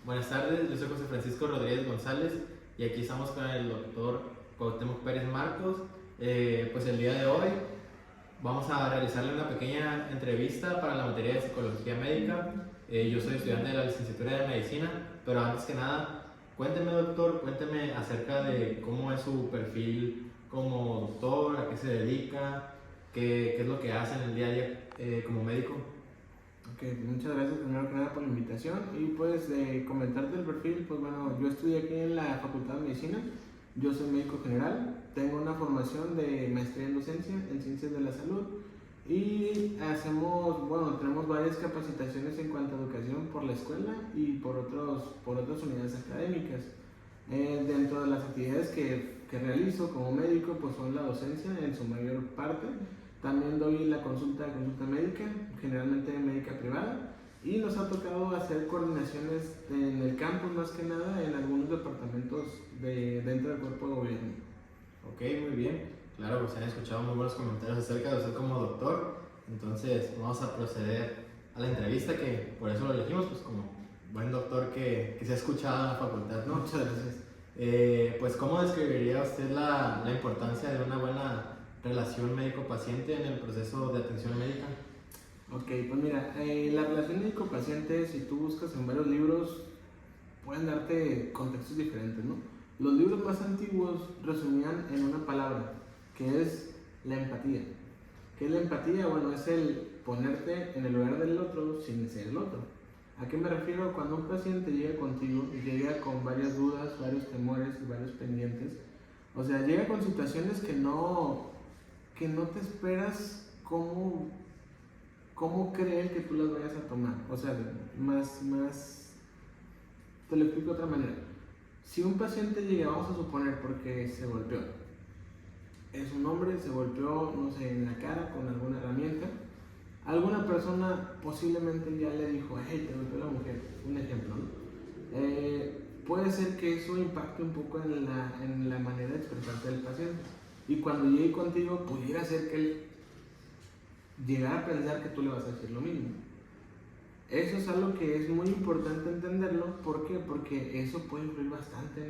Buenas tardes, yo soy José Francisco Rodríguez González y aquí estamos con el doctor Cuauhtémoc Pérez Marcos. Pues el día de hoy vamos a realizarle una pequeña entrevista para la materia de psicología médica. Yo soy estudiante de la licenciatura de medicina, pero antes que nada, cuénteme doctor, cuénteme acerca de cómo es su perfil como doctor, a qué se dedica, qué es lo que hace en el día a día como médico. Ok, muchas gracias primero que nada por la invitación y pues comentarte el perfil, pues bueno, yo estudié aquí en la Facultad de Medicina, yo soy médico general, tengo una formación de maestría en docencia en ciencias de la salud y tenemos varias capacitaciones en cuanto a educación por la escuela y por otras unidades académicas. Dentro de las actividades que realizo como médico, pues son la docencia en su mayor parte. También doy la consulta médica, generalmente médica privada, y nos ha tocado hacer coordinaciones en el campus más que nada en algunos departamentos dentro del cuerpo de gobierno. Ok, muy bien. Claro, pues han escuchado muy buenos comentarios acerca de usted como doctor. Entonces vamos a proceder a la entrevista, que por eso lo elegimos, pues como buen doctor que se ha escuchado en la facultad, ¿no? Muchas gracias. Pues ¿cómo describiría usted la importancia de una buena relación médico-paciente en el proceso de atención médica? Ok, pues mira, la relación médico-paciente, si tú buscas en varios libros, pueden darte contextos diferentes, ¿no? Los libros más antiguos resumían en una palabra, que es la empatía. ¿Qué es la empatía? Bueno, es el ponerte en el lugar del otro sin ser el otro. ¿A qué me refiero? Cuando un paciente llega contigo y llega con varias dudas, varios temores y varios pendientes, o sea, llega con situaciones que no te esperas cómo creen que tú las vayas a tomar. O sea, te lo explico de otra manera. Si un paciente llega, vamos a suponer, porque se golpeó, es un hombre, se golpeó, no sé, en la cara con alguna herramienta, alguna persona posiblemente ya le dijo, hey, te golpeó la mujer, un ejemplo, ¿no? Puede ser que eso impacte un poco en la manera de expresarte del paciente. Y cuando llegue contigo, pudiera ser que él llegara a pensar que tú le vas a decir lo mismo. Eso es algo que es muy importante entenderlo. ¿Por qué? Porque eso puede influir bastante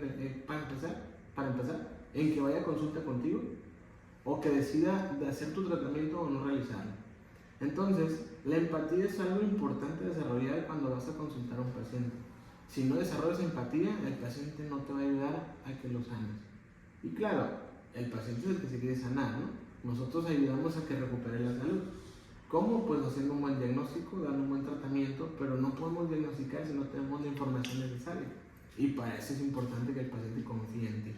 para empezar, en que vaya a consulta contigo o que decida de hacer tu tratamiento o no realizarlo. Entonces, la empatía es algo importante desarrollar cuando vas a consultar a un paciente. Si no desarrollas empatía, el paciente no te va a ayudar a que lo sanes. Y claro, el paciente es el que se quiere sanar, ¿no? Nosotros ayudamos a que recupere la salud. ¿Cómo? Pues haciendo un buen diagnóstico, dando un buen tratamiento, pero no podemos diagnosticar si no tenemos la información necesaria. Y para eso es importante que el paciente confíe en ti.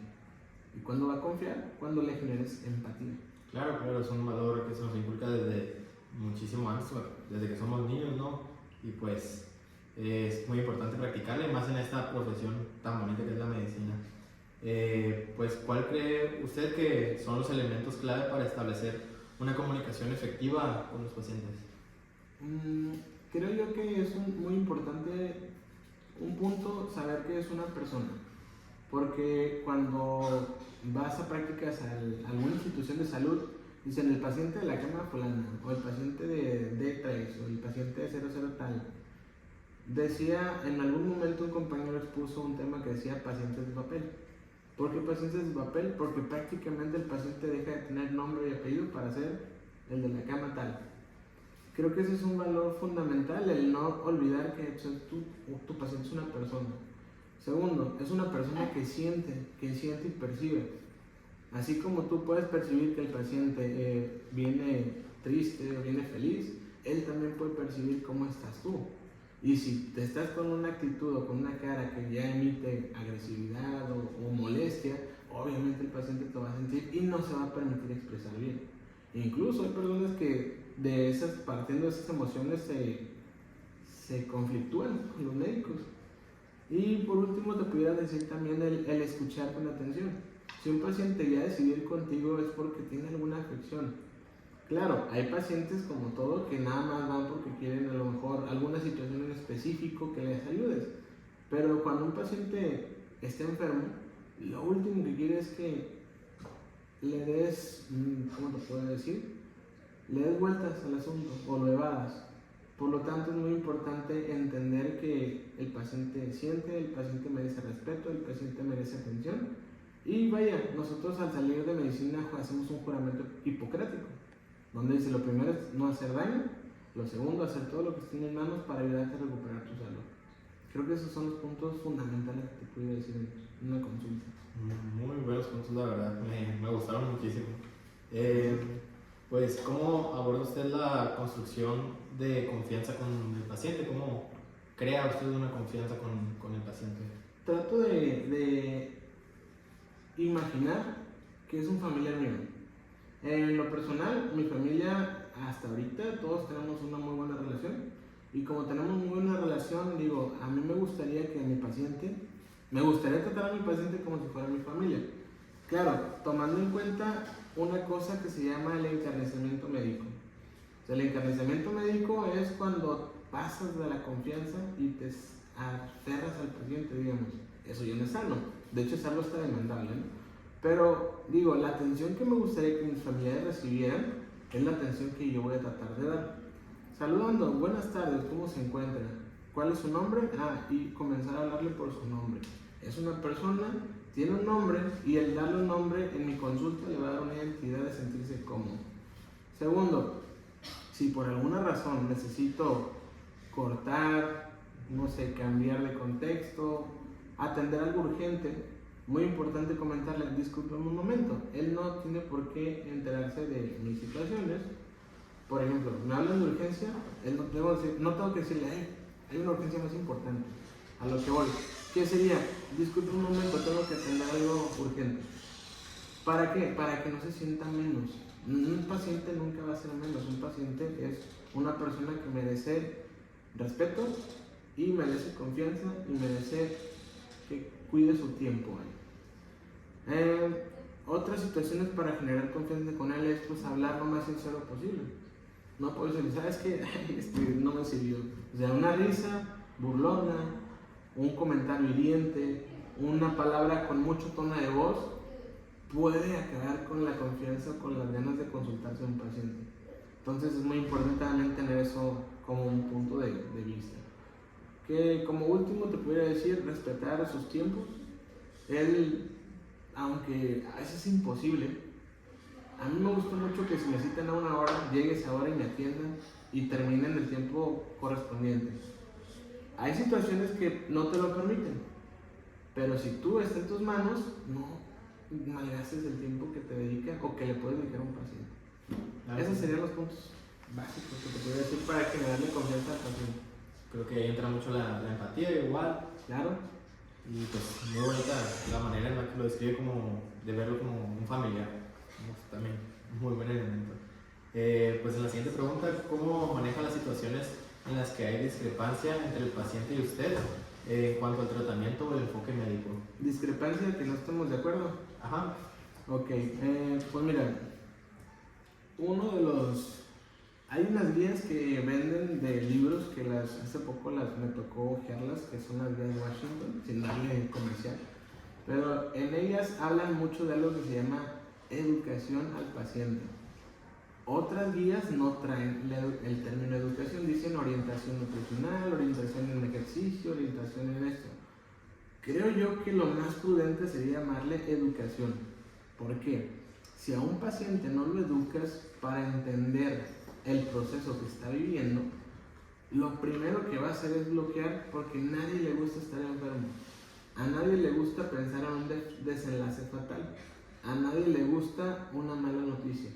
¿Y cuándo va a confiar? Cuando le generes empatía. Claro, claro, es un valor que se nos inculca desde muchísimo antes, desde que somos niños, ¿no? Y pues es muy importante practicarle, más en esta profesión tan bonita que es la medicina. Pues, ¿cuál cree usted que son los elementos clave para establecer una comunicación efectiva con los pacientes? Creo yo que es muy importante un punto saber que es una persona, porque cuando vas a prácticas a alguna institución de salud, dicen el paciente de la cama fulana, o el paciente de D3, o el paciente de 00 tal. Decía, en algún momento un compañero expuso un tema que decía pacientes de papel. ¿Por qué pacientes de papel? Porque prácticamente el paciente deja de tener nombre y apellido para ser el de la cama tal. Creo que ese es un valor fundamental, el no olvidar que tu paciente es una persona. Segundo, es una persona que siente y percibe. Así como tú puedes percibir que el paciente viene triste o viene feliz, él también puede percibir cómo estás tú. Y si te estás con una actitud o con una cara que ya emite agresividad o molestia, obviamente el paciente te va a sentir y no se va a permitir expresar bien. Incluso hay personas que partiendo de esas emociones se conflictúan con los médicos. Y por último te pudiera decir también el escuchar con atención. Si un paciente ya decidió ir contigo es porque tiene alguna afección. Claro, hay pacientes como todo que nada más van porque quieren a lo mejor alguna situación en específico que les ayudes. Pero cuando un paciente está enfermo, lo último que quiere es que le des, ¿cómo te puedo decir? Le des vueltas al asunto o lo evadas. Por lo tanto, es muy importante entender que el paciente siente, el paciente merece respeto, el paciente merece atención. Y vaya, nosotros al salir de medicina hacemos un juramento hipocrático, donde dice: lo primero es no hacer daño, lo segundo, hacer todo lo que esté en mis manos para ayudarte a recuperar tu salud. Creo que esos son los puntos fundamentales que te pudiera decir en una consulta. Muy buenos puntos, la verdad, me gustaron muchísimo. Pues, ¿cómo aborda usted la construcción de confianza con el paciente? ¿Cómo crea usted una confianza con el paciente? Trato de imaginar que es un familiar mío. En lo personal, mi familia, hasta ahorita, todos tenemos una muy buena relación. Y como tenemos muy buena relación, digo, a mí me gustaría tratar a mi paciente como si fuera mi familia. Claro, tomando en cuenta una cosa que se llama el encarnizamiento médico. O sea, el encarnizamiento médico es cuando pasas de la confianza y te aferras al paciente, digamos. Eso ya no es sano. De hecho, es algo hasta demandable, ¿no? Pero, digo, la atención que me gustaría que mis familiares recibieran es la atención que yo voy a tratar de dar. Saludando: buenas tardes, ¿cómo se encuentra? ¿Cuál es su nombre? Y comenzar a hablarle por su nombre. Es una persona, tiene un nombre, y el darle un nombre en mi consulta le va a dar una identidad de sentirse cómodo. Segundo, si por alguna razón necesito cortar, no sé, cambiar de contexto, atender algo urgente, muy importante comentarle: discúlpeme un momento, él no tiene por qué enterarse de mis situaciones. Por ejemplo, me hablan de urgencia, no tengo que decirle: hay una urgencia más importante. A lo que voy, ¿qué sería? Disculpe un momento, tengo que atender algo urgente. ¿Para qué? Para que no se sienta menos. Un paciente nunca va a ser menos. Un paciente es una persona que merece respeto y merece confianza y merece que cuide su tiempo. Otras situaciones para generar confianza con él es pues hablar lo más sincero posible. No puedo decir: ¿sabes qué? No me sirvió. O sea, una risa burlona, un comentario hiriente, una palabra con mucho tono de voz puede acabar con la confianza o con las ganas de consultarse a un paciente. Entonces es muy importante también tener eso como un punto de vista. Que como último te pudiera decir: respetar sus tiempos. Él, aunque a veces es imposible, a mí me gusta mucho que si me citan a una hora, llegue esa hora y me atiendan y terminen el tiempo correspondiente. Hay situaciones que no te lo permiten, pero si tú está en tus manos, no malgastes el tiempo que te dedica o que le puedes dedicar a un paciente. Esos serían los puntos básicos que te podría decir para generarle confianza al paciente. Creo que ahí entra mucho la empatía igual. Claro. Y pues muy bonita la manera en la que lo describe, como de verlo como un familiar. También muy buen elemento. Pues en la siguiente pregunta: ¿cómo maneja las situaciones en las que hay discrepancia entre el paciente y usted en cuanto al tratamiento o el enfoque médico? ¿Discrepancia que no estemos de acuerdo? Ajá. Ok, pues mira, hay unas guías que venden de libros que hace poco me tocó hojearlas, que son las guías de Washington, sin darle comercial, pero en ellas hablan mucho de algo que se llama educación al paciente. Otras guías no traen el término educación, dicen orientación nutricional, orientación en ejercicio, orientación en esto. Creo yo que lo más prudente sería llamarle educación. ¿Por qué? Si a un paciente no lo educas para entender el proceso que está viviendo, lo primero que va a hacer es bloquear, porque a nadie le gusta estar enfermo. A nadie le gusta pensar en un desenlace fatal. A nadie le gusta una mala noticia.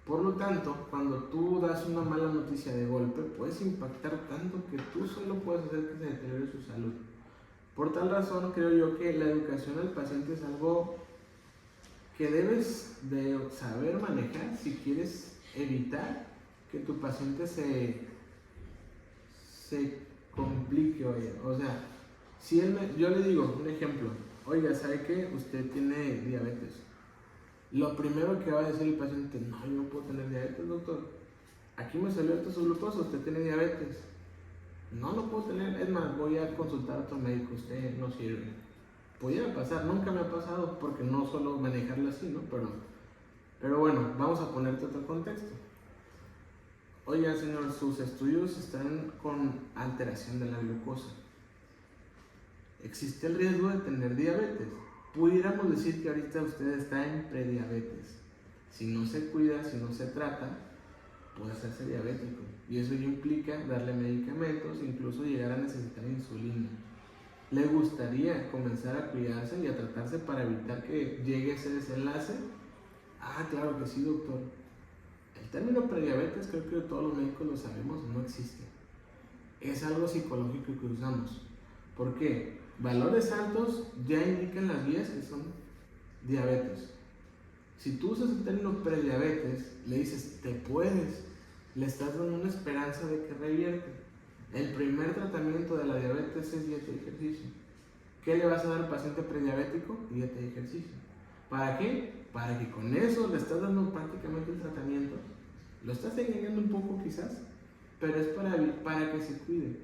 Por lo tanto, cuando tú das una mala noticia de golpe, puedes impactar tanto que tú solo puedes hacer que se deteriore su salud. Por tal razón, creo yo que la educación al paciente es algo que debes de saber manejar si quieres evitar que tu paciente se complique. O sea, si yo le digo un ejemplo: oiga, ¿sabe qué? Usted tiene diabetes. Lo primero que va a decir el paciente: no, yo no puedo tener diabetes, doctor. Aquí me salió alto su glucosa, usted tiene diabetes. No puedo tener, es más, voy a consultar a otro médico, usted no sirve. Pudiera pasar, nunca me ha pasado porque no suelo manejarlo así, ¿no? Pero bueno, vamos a ponerte otro contexto. oiga señor, sus estudios están con alteración de la glucosa. ¿Existe el riesgo de tener diabetes? Pudiéramos decir que ahorita usted está en prediabetes. Si no se cuida, si no se trata, puede hacerse diabético. Y eso ya implica darle medicamentos, incluso llegar a necesitar insulina. ¿Le gustaría comenzar a cuidarse y a tratarse para evitar que llegue ese desenlace? Ah, claro que sí, doctor. El término prediabetes, creo que todos los médicos lo sabemos, no existe. Es algo psicológico que usamos. ¿Por qué? Valores altos ya indican las vías que son diabetes. Si tú usas el término prediabetes, le dices, te puedes, le estás dando una esperanza de que revierte. El primer tratamiento de la diabetes es dieta y ejercicio. ¿Qué le vas a dar al paciente prediabético? Dieta y ejercicio. ¿Para qué? Para que con eso le estás dando prácticamente el tratamiento. Lo estás engañando un poco quizás, pero es para que se cuide.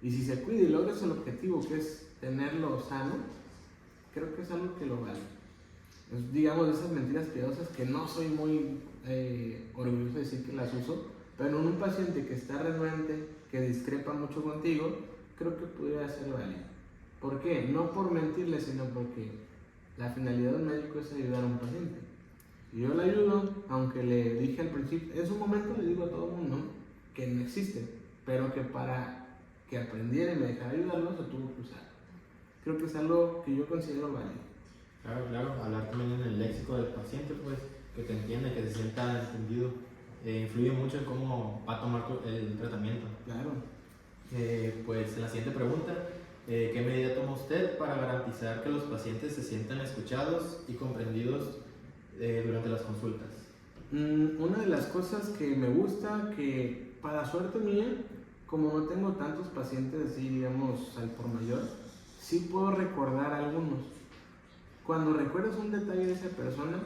Y si se cuida y logras el objetivo, que es tenerlo sano, creo que es algo que lo vale. Es, digamos, de esas mentiras piadosas que no soy muy orgulloso de decir que las uso, pero en un paciente que está renuente, que discrepa mucho contigo, creo que pudiera ser válido. ¿Por qué? No por mentirle, sino porque la finalidad del médico es ayudar a un paciente. Y yo le ayudo, aunque le dije al principio, en su momento le digo a todo el mundo que no existe, pero que para que aprendiera y me dejara ayudarlo, se tuvo que usar. Creo que es algo que yo considero válido. Claro, hablar también en el léxico del paciente, pues, que te entienda, que se sienta entendido, influye mucho en cómo va a tomar el tratamiento. Claro. Pues en la siguiente pregunta, ¿qué medida toma usted para garantizar que los pacientes se sientan escuchados y comprendidos durante las consultas? Una de las cosas que me gusta, que para suerte mía, como no tengo tantos pacientes así, digamos, al por mayor, sí puedo recordar algunos. Cuando recuerdas un detalle de esa persona,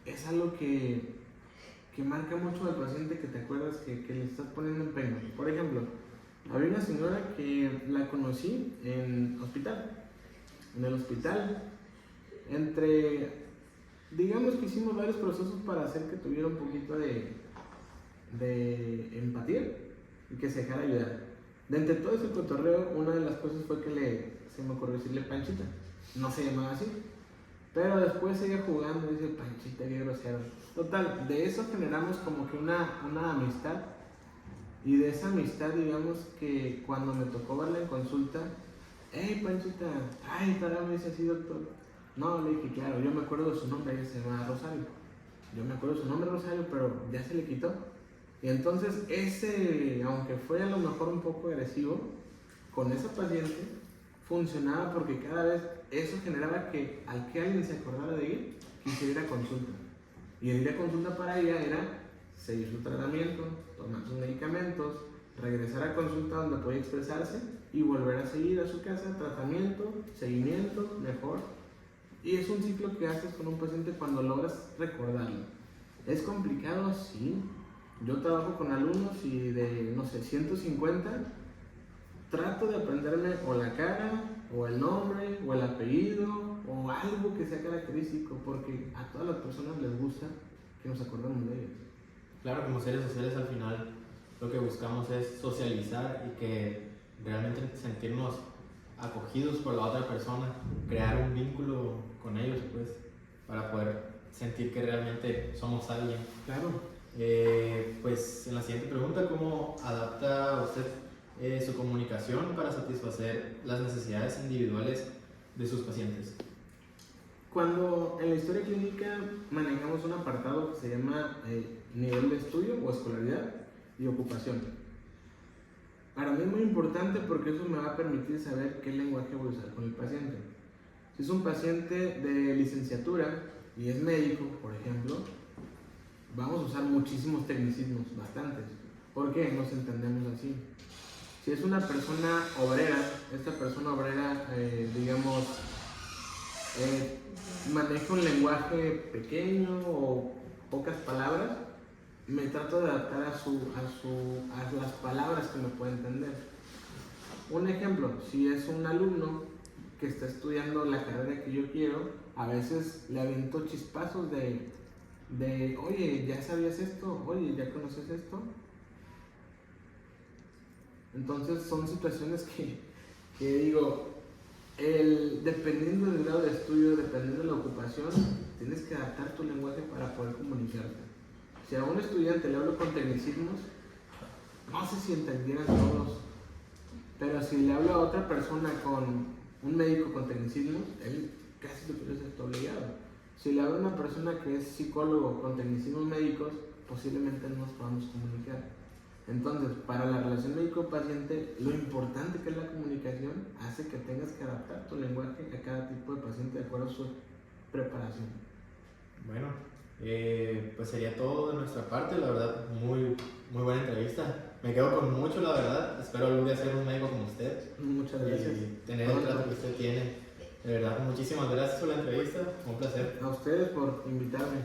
es algo que marca mucho al paciente, que te acuerdas que le estás poniendo empeño. Por ejemplo, había una señora que la conocí en el hospital, digamos que hicimos varios procesos para hacer que tuviera un poquito de empatía y que se dejara ayudar. De entre todo ese cotorreo, una de las cosas fue que se me ocurrió decirle Panchita. No se llamaba así, pero después seguía jugando y dice Panchita, qué grosero. Total, de eso generamos como que una amistad, y de esa amistad, digamos que cuando me tocó verla en consulta, hey Panchita, ay, para me dice así, doctor. No, le dije, claro, yo me acuerdo de su nombre, ella se llama Rosario. Yo me acuerdo de su nombre, Rosario, pero ya se le quitó. Y entonces aunque fue a lo mejor un poco agresivo, con esa paciente funcionaba, porque cada vez eso generaba que al que alguien se acordara de ir, quisiera ir a consulta. Y el ir a consulta para ella era seguir su tratamiento, tomar sus medicamentos, regresar a consulta donde podía expresarse y volver a seguir a su casa, tratamiento, seguimiento, mejor. Y es un ciclo que haces con un paciente cuando logras recordarlo. ¿Es complicado? Sí. Yo trabajo con alumnos y de, no sé, 150, trato de aprenderme o la cara, o el nombre, o el apellido, o algo que sea característico, porque a todas las personas les gusta que nos acordemos de ellos. Claro, como seres sociales al final lo que buscamos es socializar y que realmente sentirnos acogidos por la otra persona, crear un vínculo con ellos, pues, para poder sentir que realmente somos alguien. Claro. Pues en la siguiente pregunta, ¿cómo adapta usted su comunicación para satisfacer las necesidades individuales de sus pacientes? Cuando en la historia clínica manejamos un apartado que se llama nivel de estudio o escolaridad y ocupación. Para mí es muy importante porque eso me va a permitir saber qué lenguaje voy a usar con el paciente. Si es un paciente de licenciatura y es médico, por ejemplo, vamos a usar muchísimos tecnicismos, bastantes. ¿Por qué? Nos entendemos así. Si es una persona obrera, esta persona obrera, digamos, maneja un lenguaje pequeño o pocas palabras, me trato de adaptar a las palabras que me pueda entender. Un ejemplo, si es un alumno que está estudiando la carrera que yo quiero, a veces le aviento chispazos de de, oye, ¿ya sabías esto? Oye, ¿ya conoces esto? Entonces son situaciones que digo, dependiendo del grado de estudio, dependiendo de la ocupación, tienes que adaptar tu lenguaje para poder comunicarte. Si a un estudiante le hablo con tecnicismos, no sé si entendieran todos, pero si le hablo a otra persona con un médico con tecnicismos, él casi lo puede ser obligado. Si le hablo a una persona que es psicólogo con tecnicismos médicos, posiblemente no nos podamos comunicar. Entonces, para la relación médico-paciente, lo importante que es la comunicación hace que tengas que adaptar tu lenguaje a cada tipo de paciente de acuerdo a su preparación. Bueno, pues sería todo de nuestra parte, la verdad, muy buena entrevista. Me quedo con mucho, la verdad. Espero algún día ser un médico como usted. Muchas gracias. Y tener el trato que usted tiene. De verdad, muchísimas gracias por la entrevista. Un placer. A ustedes por invitarme.